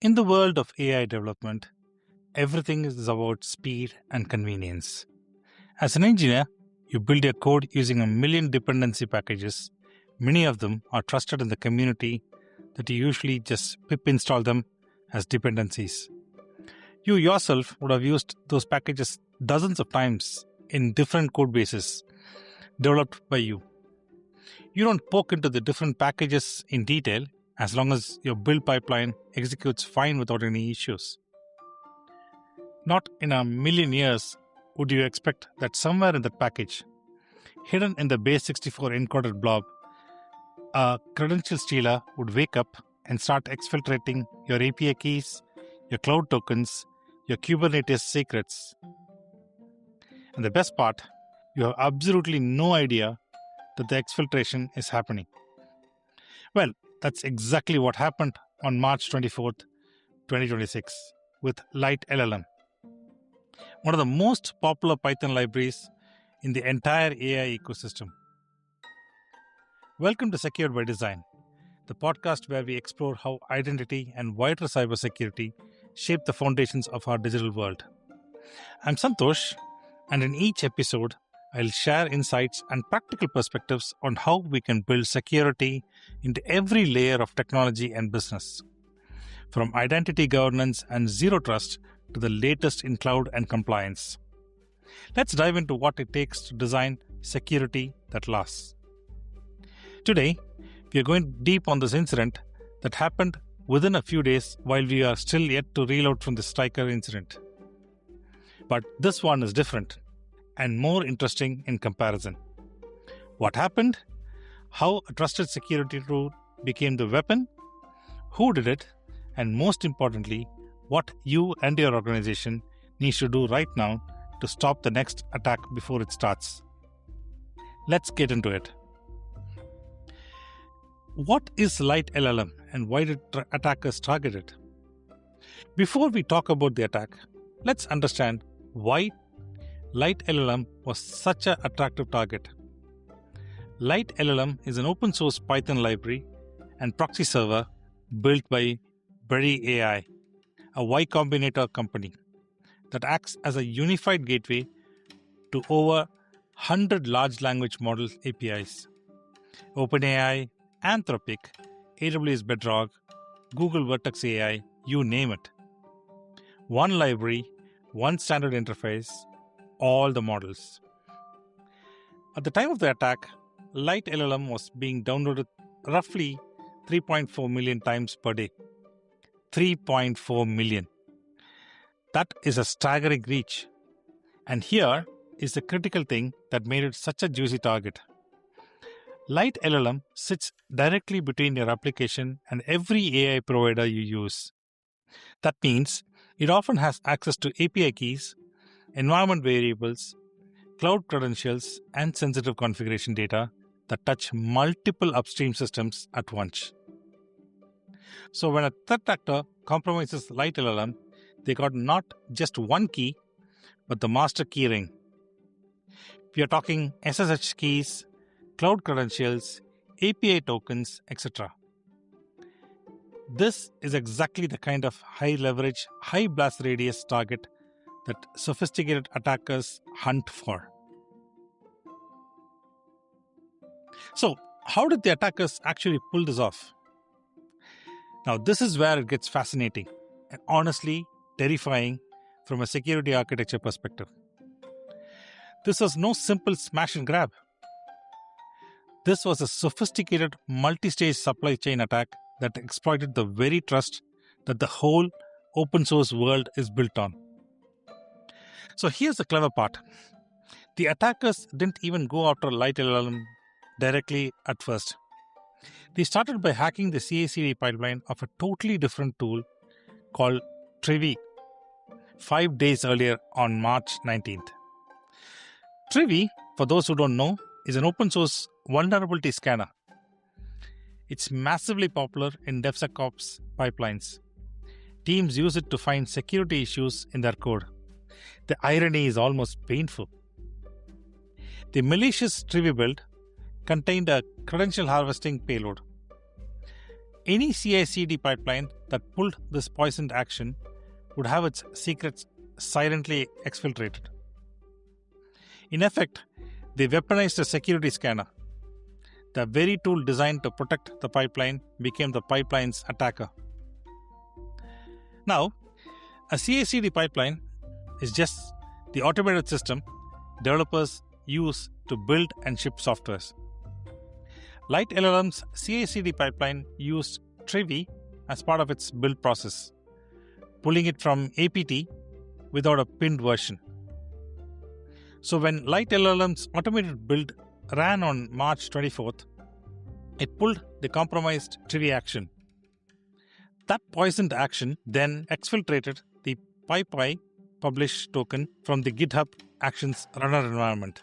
In the world of AI development, everything is about speed and convenience. As an engineer, you build your code using a million dependency packages. Many of them are trusted in the community that you usually just pip install them as dependencies. You yourself would have used those packages dozens of times in different code bases developed by you. You don't poke into the different packages in detail as long as your build pipeline executes fine without any issues. Not in a million years would you expect that somewhere in that package, hidden in the base64 encoded blob, a credential stealer would wake up and start exfiltrating your API keys, your cloud tokens, your Kubernetes secrets. And the best part, you have absolutely no idea that the exfiltration is happening. Well, that's exactly what happened on March 24th, 2026 with Lite LLM, one of the most popular Python libraries in the entire AI ecosystem. Welcome to Secured by Design, the podcast where we explore how identity and wider cybersecurity shape the foundations of our digital world. I'm Santosh, and in each episode, I'll share insights and practical perspectives on how we can build security into every layer of technology and business, from identity governance and zero trust to the latest in cloud and compliance. Let's dive into what it takes to design security that lasts. Today, we are going deep on this incident that happened within a few days while we are still yet to reload from the Striker incident. But this one is different and more interesting in comparison. What happened? How a trusted security tool became the weapon? Who did it? And most importantly, what you and your organization needs to do right now to stop the next attack before it starts. Let's get into it. What is Lite LLM and why did attackers target it? Before we talk about the attack, let's understand why Lite LLM was such an attractive target. Lite LLM is an open source Python library and proxy server built by Berry AI, a Y Combinator company that acts as a unified gateway to over 100 large language model APIs. OpenAI, Anthropic, AWS Bedrock, Google Vertex AI, you name it. One library, one standard interface, all the models. At the time of the attack, Lite LLM was being downloaded roughly 3.4 million times per day. 3.4 million. That is a staggering reach. And here is the critical thing that made it such a juicy target. Lite LLM sits directly between your application and every AI provider you use. That means it often has access to API keys, environment variables, cloud credentials, and sensitive configuration data that touch multiple upstream systems at once. So when a threat actor compromises Lite LLM, they got not just one key, but the master key ring. We are talking SSH keys, cloud credentials, API tokens, etc. This is exactly the kind of high leverage, high blast radius target that sophisticated attackers hunt for. So, how did the attackers actually pull this off? Now, this is where it gets fascinating and honestly terrifying from a security architecture perspective. This was no simple smash and grab. This was a sophisticated multi-stage supply chain attack that exploited the very trust that the whole open source world is built on. So here's the clever part. The attackers didn't even go after Lite LLM directly at first. They started by hacking the CI/CD pipeline of a totally different tool called Trivy 5 days earlier on March 19th. Trivy, for those who don't know, is an open source vulnerability scanner. It's massively popular in DevSecOps pipelines. Teams use it to find security issues in their code. The irony is almost painful. The Malicious Trivy build contained a credential harvesting payload. Any CI/CD pipeline that pulled this poisoned action would have its secrets silently exfiltrated. In effect, they weaponized a security scanner. The very tool designed to protect the pipeline became the pipeline's attacker. Now, a CI/CD pipeline is just the automated system developers use to build and ship softwares. Lite LLM's CI/CD pipeline used Trevi as part of its build process, pulling it from APT without a pinned version. So when Lite LLM's automated build ran on March 24th, it pulled the compromised Trevi action. That poisoned action then exfiltrated the PyPy publish token from the GitHub Actions runner environment.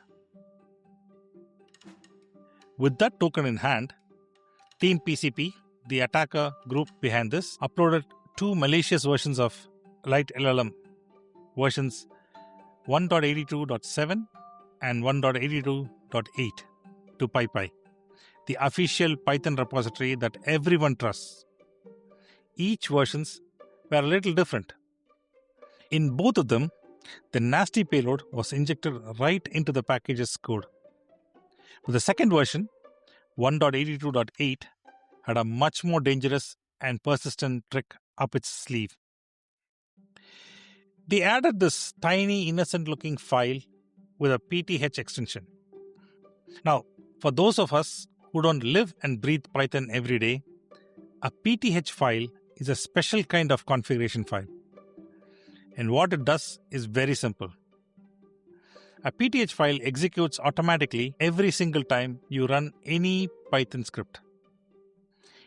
With that token in hand, Team PCP, the attacker group behind this, uploaded two malicious versions of Lite LLM, versions 1.82.7 and 1.82.8 to PyPy, the official Python repository that everyone trusts. Each versions were a little different. In both of them, the nasty payload was injected right into the package's code. But the second version, 1.82.8, had a much more dangerous and persistent trick up its sleeve. They added this tiny, innocent-looking file with a PTH extension. Now, for those of us who don't live and breathe Python every day, a PTH file is a special kind of configuration file. And what it does is very simple. A PTH file executes automatically every single time you run any Python script.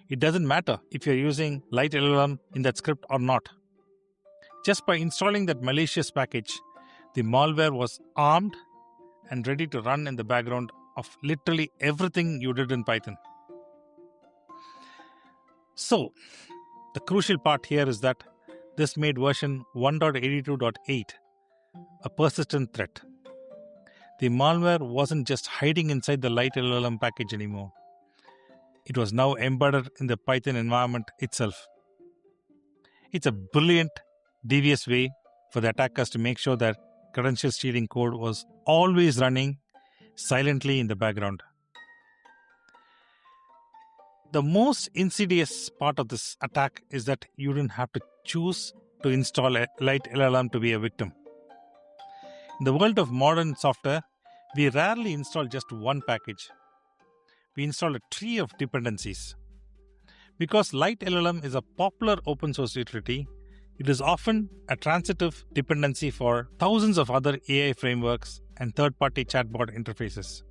It doesn't matter if you're using LiteLLM in that script or not. Just by installing that malicious package, the malware was armed and ready to run in the background of literally everything you did in Python. So, the crucial part here is that this made version 1.82.8 a persistent threat. The malware wasn't just hiding inside the LiteLLM package anymore. It was now embedded in the Python environment itself. It's a brilliant, devious way for the attackers to make sure that credential stealing code was always running silently in the background. The most insidious part of this attack is that you didn't have to choose to install a LiteLLM to be a victim. In the world of modern software, we rarely install just one package. We install a tree of dependencies. Because LiteLLM is a popular open source utility, it is often a transitive dependency for thousands of other AI frameworks and third-party chatbot interfaces.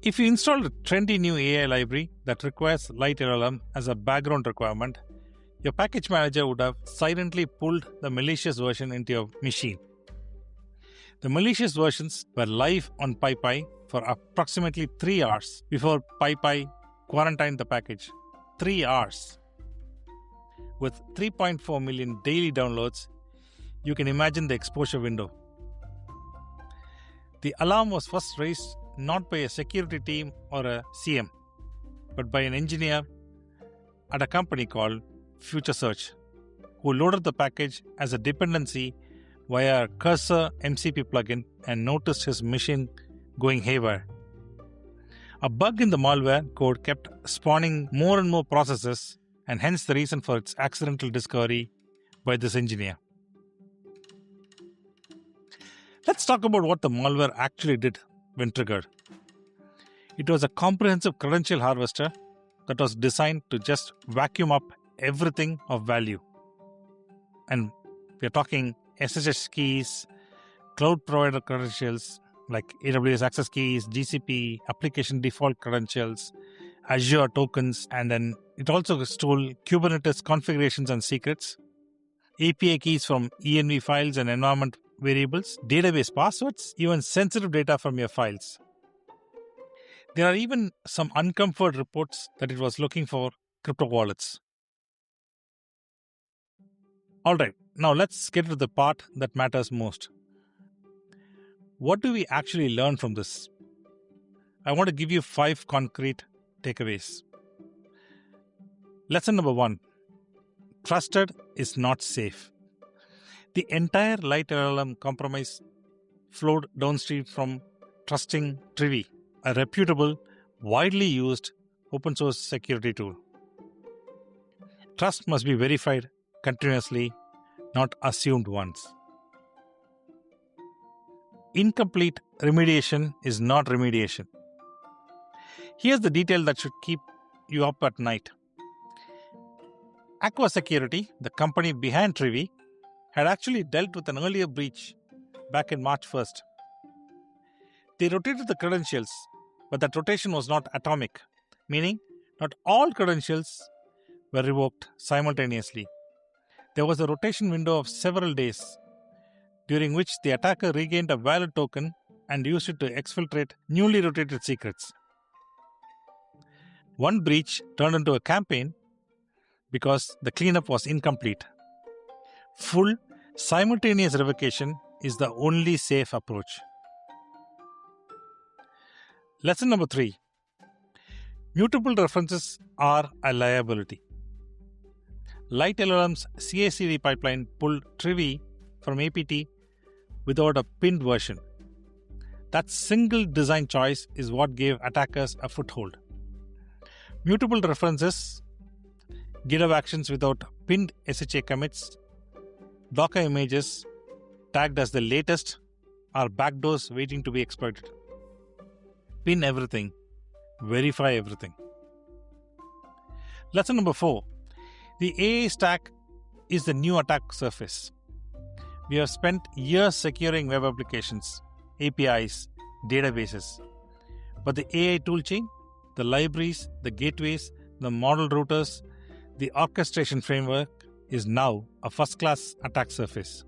If you install a trendy new AI library that requires LiteLLM as a background requirement, your package manager would have silently pulled the malicious version into your machine. The malicious versions were live on PyPy for approximately 3 hours before PyPy quarantined the package. 3 hours. With 3.4 million daily downloads, you can imagine the exposure window. The alarm was first raised not by a security team or a CM, but by an engineer at a company called Future Search, who loaded the package as a dependency via a Cursor MCP plugin and noticed his machine going haywire. A bug in the malware code kept spawning more and more processes, and hence the reason for its accidental discovery by this engineer. Let's talk about what the malware actually did when triggered. It was a comprehensive credential harvester that was designed to just vacuum up everything of value. And we're talking SSH keys, cloud provider credentials like AWS access keys, GCP, application default credentials, Azure tokens, and then it also stole Kubernetes configurations and secrets, API keys from env files and environment variables, database passwords, even sensitive data from your files. There are even some unconfirmed reports that it was looking for crypto wallets. Alright, now let's get to the part that matters most. What do we actually learn from this? I want to give you 5 concrete takeaways. Lesson number 1. Trusted is not safe. The entire Lite LLM compromise flowed downstream from trusting Trivi, a reputable, widely used open source security tool. Trust must be verified continuously, not assumed once. Incomplete remediation is not remediation. Here's the detail that should keep you up at night. Aqua Security, the company behind Trivi, had actually dealt with an earlier breach back in March 1st. They rotated the credentials, but that rotation was not atomic, meaning not all credentials were revoked simultaneously. There was a rotation window of several days, during which the attacker regained a valid token and used it to exfiltrate newly rotated secrets. One breach turned into a campaign because the cleanup was incomplete. Full, simultaneous revocation is the only safe approach. Lesson number 3. Mutable references are a liability. Lite LLM's CI/CD pipeline pulled Trivi from APT without a pinned version. That single design choice is what gave attackers a foothold. Mutable references, GitHub actions without pinned SHA commits, Docker images tagged as the latest are backdoors waiting to be exploited. Pin everything, verify everything. Lesson number 4. The AI stack is the new attack surface. We have spent years securing web applications, APIs, databases. But the AI toolchain, the libraries, the gateways, the model routers, the orchestration framework is now a first-class attack surface.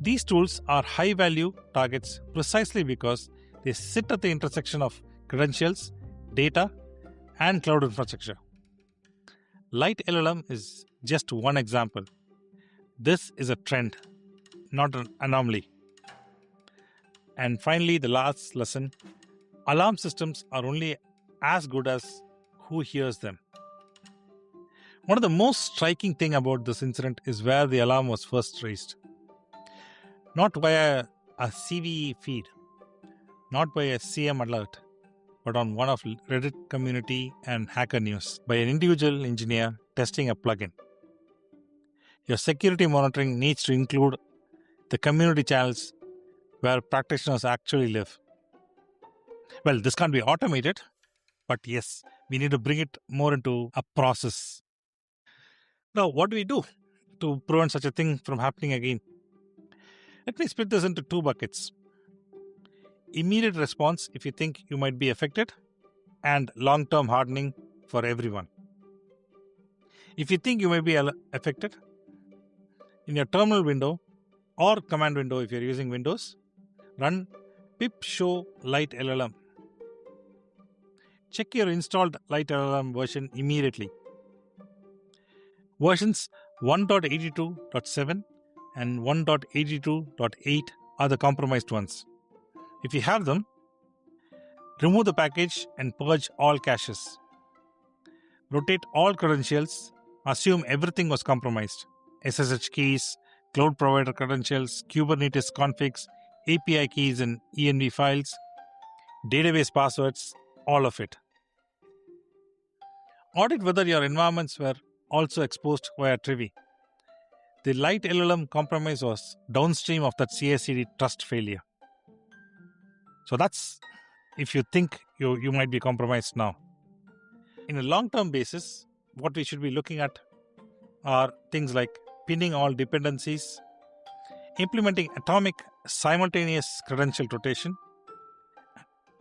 These tools are high-value targets precisely because they sit at the intersection of credentials, data, and cloud infrastructure. Lite LLM is just one example. This is a trend, not an anomaly. And finally, the last lesson. Alarm systems are only as good as who hears them. One of the most striking things about this incident is where the alarm was first raised. Not via a CVE feed, not by a CM alert, but on one of Reddit community and Hacker News by an individual engineer testing a plugin. Your security monitoring needs to include the community channels where practitioners actually live. Well, this can't be automated, but yes, we need to bring it more into a process. Now, what do we do to prevent such a thing from happening again? Let me split this into 2 buckets. Immediate response if you think you might be affected, and long-term hardening for everyone. If you think you may be affected, in your terminal window or command window if you're using Windows, run pip show Lite LLM. Check your installed Lite LLM version immediately. Versions 1.82.7 and 1.82.8 are the compromised ones. If you have them, remove the package and purge all caches. Rotate all credentials, assume everything was compromised. SSH keys, cloud provider credentials, Kubernetes configs, API keys and env files, database passwords, all of it. Audit whether your environments were also exposed via Trivi. The Lite LLM compromise was downstream of that CI/CD trust failure. So that's if you think you might be compromised now. In a long-term basis, what we should be looking at are things like pinning all dependencies, implementing atomic simultaneous credential rotation,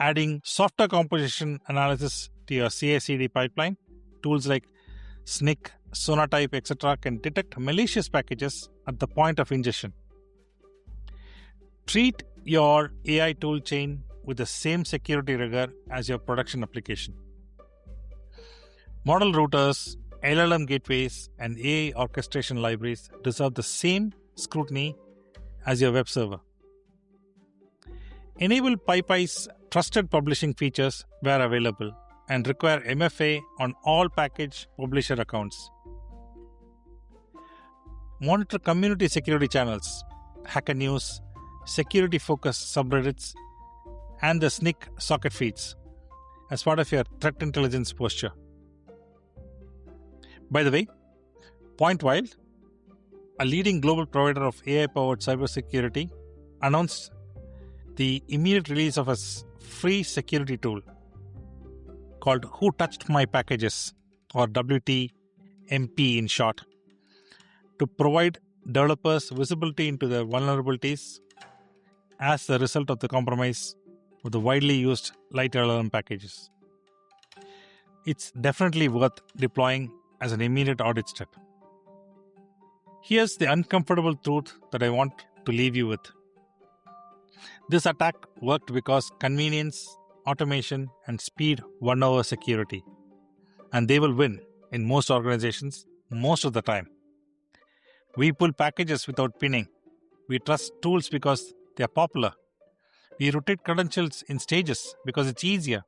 adding software composition analysis to your CI/CD pipeline. Tools like Snyk, Sonatype, etc. can detect malicious packages at the point of ingestion. Treat your AI toolchain with the same security rigor as your production application. Model routers, LLM gateways, and AI orchestration libraries deserve the same scrutiny as your web server. Enable PyPy's trusted publishing features where available and require MFA on all package publisher accounts. Monitor community security channels, Hacker News, security-focused subreddits, and the SNCC socket feeds as part of your threat intelligence posture. By the way, PointWild, a leading global provider of AI-powered cybersecurity, announced the immediate release of a free security tool called Who Touched My Packages, or WTMP in short, to provide developers visibility into their vulnerabilities as the result of the compromise of the widely used Lite LLM packages. It's definitely worth deploying as an immediate audit step. Here's the uncomfortable truth that I want to leave you with. This attack worked because convenience, automation, and speed won over security. And they will win in most organizations most of the time. We pull packages without pinning. We trust tools because they are popular. We rotate credentials in stages because it's easier.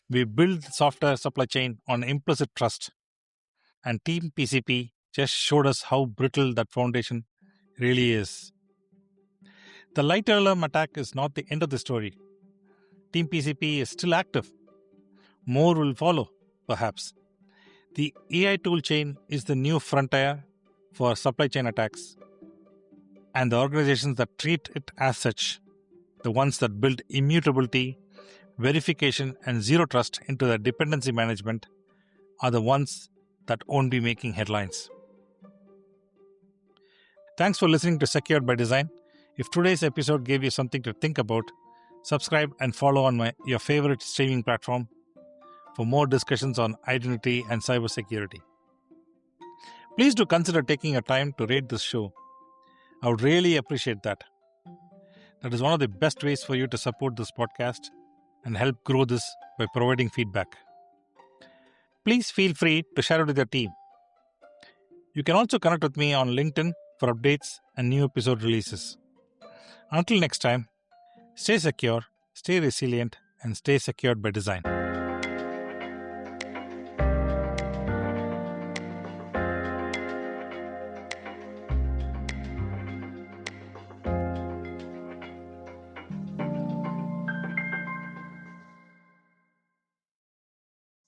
We build software supply chain on implicit trust. And Team PCP just showed us how brittle that foundation really is. The Lite LLM attack is not the end of the story. Team PCP is still active. More will follow, perhaps. The AI toolchain is the new frontier for supply chain attacks. And the organizations that treat it as such, the ones that build immutability, verification, and zero trust into their dependency management, are the ones that won't be making headlines. Thanks for listening to Secured by Design. If today's episode gave you something to think about, subscribe and follow on your favorite streaming platform for more discussions on identity and cybersecurity. Please do consider taking a time to rate this show. I would really appreciate that. That is one of the best ways for you to support this podcast and help grow this by providing feedback. Please feel free to share it with your team. You can also connect with me on LinkedIn for updates and new episode releases. Until next time, stay secure, stay resilient, and stay secured by design.